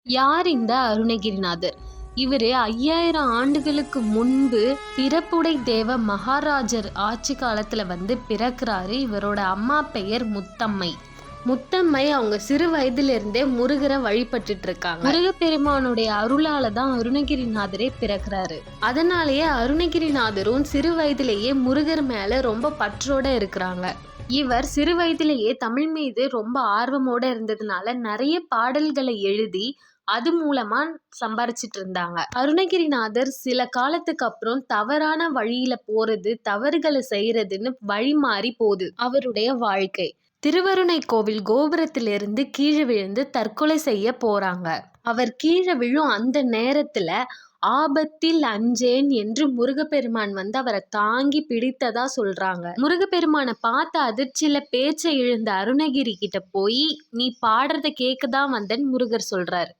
யார் இந்த அருணகிரிநாதர்? இவரு 5000 ஆண்டுகளுக்கு முன்பு பிறப்புடை தேவ மகாராஜர் ஆட்சி காலத்துல பிறக்கிறாரு. இவரோட அம்மா பெயர் முத்தம்மை. முத்தம்மை அவங்க சிறு வயதிலிருந்தே முருகரை வழிபட்டுட்டு இருக்காங்க. முருகப்பெருமானுடைய அருளால தான் அருணகிரிநாதரே பிறக்கிறாரு. அதனாலேயே அருணகிரிநாதரும் சிறு வயதிலேயே முருகர் மேல ரொம்ப பற்றோட இருக்கிறாங்க. இவர் சிறு வயதிலேயே தமிழ் மீது ரொம்ப ஆர்வமோட இருந்ததுனால நிறைய பாடல்களை எழுதி அது மூலமா சம்பாரிச்சிட்டு இருந்தாங்க. அருணகிரிநாதர் சில காலத்துக்கு அப்புறம் தவறான வழியில போறது, தவறுகளை செய்யறதுன்னு வழி மாறி போகுது அவருடைய வாழ்க்கை. திருவருணைக்கோவில் கோபுரத்திலிருந்து கீழே விழுந்து தற்கொலை செய்ய போறாங்க. அவர் கீழே விழும் அந்த நேரத்துல ஆபத்தில் அஞ்சேன் என்று முருகப்பெருமான் அவரை தாங்கி பிடித்ததா சொல்றாங்க. முருகப்பெருமானை பார்த்த அதிர்ச்சியில பேச்சை இழந்த அருணகிரி கிட்ட போய் நீ பாடுறத கேட்கதான் வந்தேன்னு முருகர் சொல்றாரு.